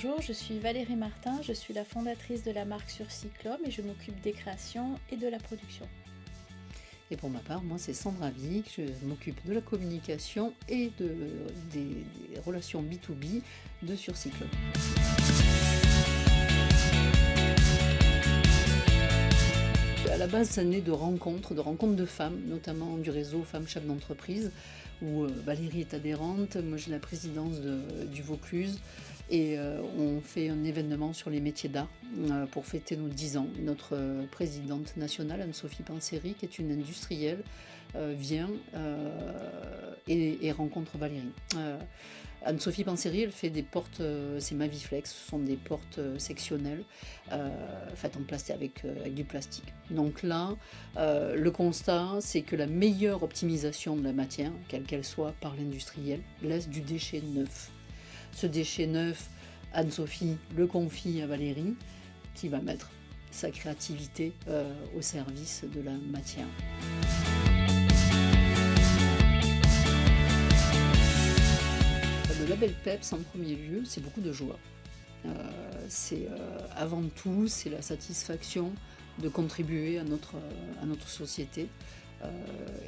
Bonjour, je suis Valérie Martin, je suis la fondatrice de la marque Surcyclome et je m'occupe des créations et de la production. Et pour ma part, moi c'est Sandra Vic, je m'occupe de la communication et des relations B2B de Surcyclone. À la base, ça naît de rencontres de femmes, notamment du réseau Femmes Chefs d'entreprise, où Valérie est adhérente, moi j'ai la présidence du Vaucluse, et on fait un événement sur les métiers d'art pour fêter nos 10 ans. Notre présidente nationale, Anne-Sophie Panseri, qui est une industrielle, vient et rencontre Valérie. Anne-Sophie Panseri, elle fait des portes, c'est Maviflex, ce sont des portes sectionnelles faites en plastique avec du plastique. Donc là, le constat, c'est que la meilleure optimisation de la matière, quelle qu'elle soit par l'industriel, laisse du déchet neuf. Ce déchet neuf, Anne-Sophie le confie à Valérie, qui va mettre sa créativité au service de la matière. Le label PEPS, en premier lieu, c'est beaucoup de joie. Avant tout, c'est la satisfaction de contribuer à notre société.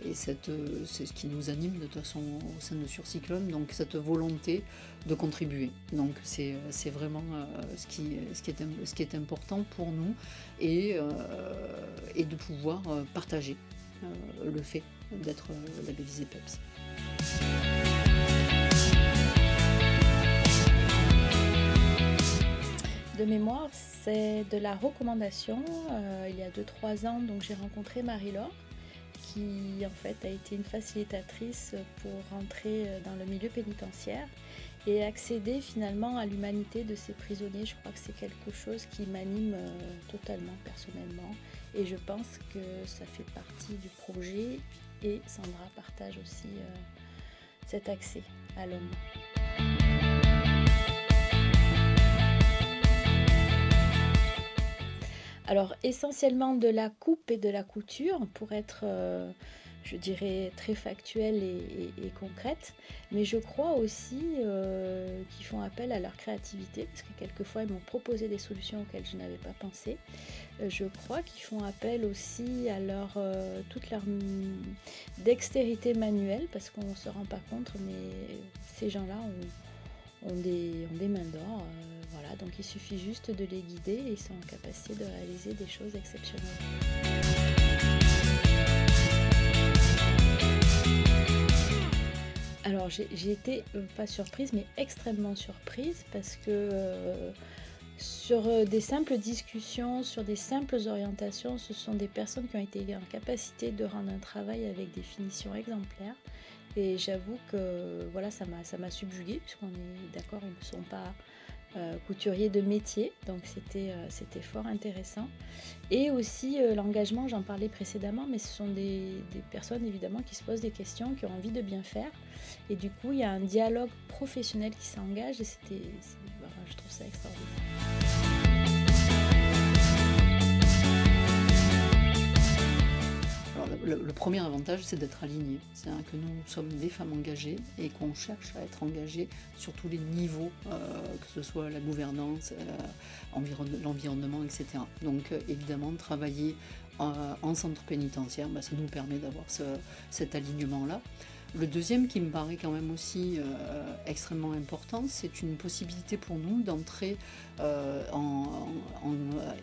Et c'est ce qui nous anime de toute façon au sein de Surcyclone, donc cette volonté de contribuer. Donc c'est vraiment ce qui est important pour nous et de pouvoir partager le fait d'être labellisé PEPS. De mémoire, c'est de la recommandation. Il y a 2-3 ans, donc j'ai rencontré Marie-Laure, qui en fait a été une facilitatrice pour rentrer dans le milieu pénitentiaire et accéder finalement à l'humanité de ces prisonniers. Je crois que c'est quelque chose qui m'anime totalement personnellement et je pense que ça fait partie du projet et Sandra partage aussi cet accès à l'homme. Alors essentiellement de la coupe et de la couture pour être, je dirais, très factuelle et concrète, mais je crois aussi qu'ils font appel à leur créativité parce que quelquefois ils m'ont proposé des solutions auxquelles je n'avais pas pensé. Je crois qu'ils font appel aussi à toute leur dextérité manuelle parce qu'on ne se rend pas compte, mais ces gens-là ont des mains d'or, voilà, donc il suffit juste de les guider et ils sont en capacité de réaliser des choses exceptionnelles. Alors j'ai été pas surprise mais extrêmement surprise parce que sur des simples discussions, sur des simples orientations, ce sont des personnes qui ont été en capacité de rendre un travail avec des finitions exemplaires. Et j'avoue que voilà, ça m'a subjuguée, puisqu'on est d'accord, ils ne sont pas couturiers de métier, donc c'était fort intéressant. Et aussi l'engagement, j'en parlais précédemment, mais ce sont des personnes évidemment qui se posent des questions, qui ont envie de bien faire. Et du coup, il y a un dialogue professionnel qui s'engage et voilà, je trouve ça extraordinaire. Le premier avantage, c'est d'être aligné. C'est-à-dire que nous sommes des femmes engagées et qu'on cherche à être engagées sur tous les niveaux, que ce soit la gouvernance, l'environnement, etc. Donc évidemment, travailler en centre pénitentiaire, ça nous permet d'avoir cet alignement-là. Le deuxième qui me paraît quand même aussi extrêmement important, c'est une possibilité pour nous d'entrer,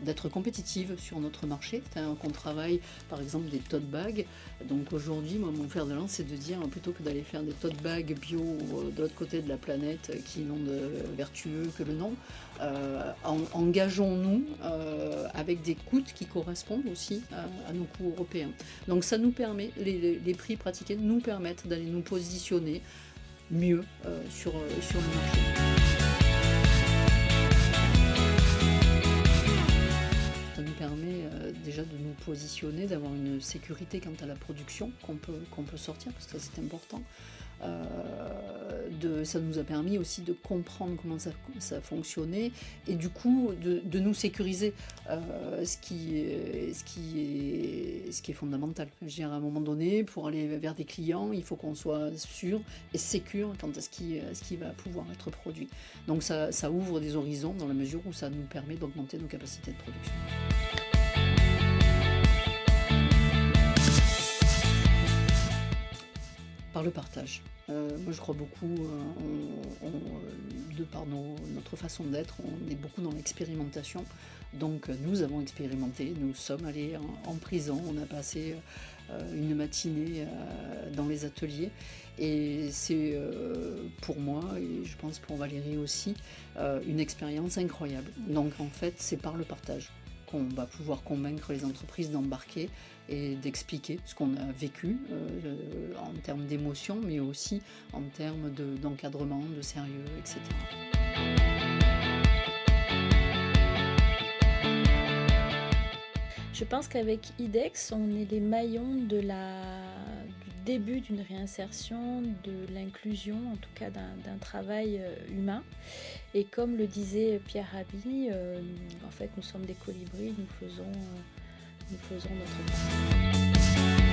d'être compétitive sur notre marché. C'est-à-dire qu'on travaille par exemple des tote bags. Donc aujourd'hui, moi, mon fer de lance, c'est de dire plutôt que d'aller faire des tote bags bio de l'autre côté de la planète qui n'ont de vertueux que le nom, engageons-nous avec des coûts qui correspondent aussi à nos coûts européens. Donc ça nous permet, les prix pratiqués nous permettent d'aller nous positionner mieux sur le marché. Ça nous permet déjà de nous positionner, d'avoir une sécurité quant à la production qu'on peut sortir, parce que ça c'est important. Ça nous a permis aussi de comprendre comment ça fonctionnait et du coup de nous sécuriser, ce qui est fondamental. Je veux dire, à un moment donné, pour aller vers des clients, il faut qu'on soit sûr et sécure quant à ce qui va pouvoir être produit. Donc ça ouvre des horizons dans la mesure où ça nous permet d'augmenter nos capacités de production. Par le partage. Moi je crois beaucoup, de par notre façon d'être, on est beaucoup dans l'expérimentation. Donc nous avons expérimenté, nous sommes allés en prison, on a passé une matinée dans les ateliers et c'est pour moi et je pense pour Valérie aussi une expérience incroyable. Donc en fait c'est par le partage qu'on va pouvoir convaincre les entreprises d'embarquer et d'expliquer ce qu'on a vécu en termes d'émotion, mais aussi en termes d'encadrement, de sérieux, etc. Je pense qu'avec IDEX, on est les maillons du début d'une réinsertion, de l'inclusion, en tout cas d'un travail humain. Et comme le disait Pierre Rabhi, en fait, nous sommes des colibris, nous faisons notre part.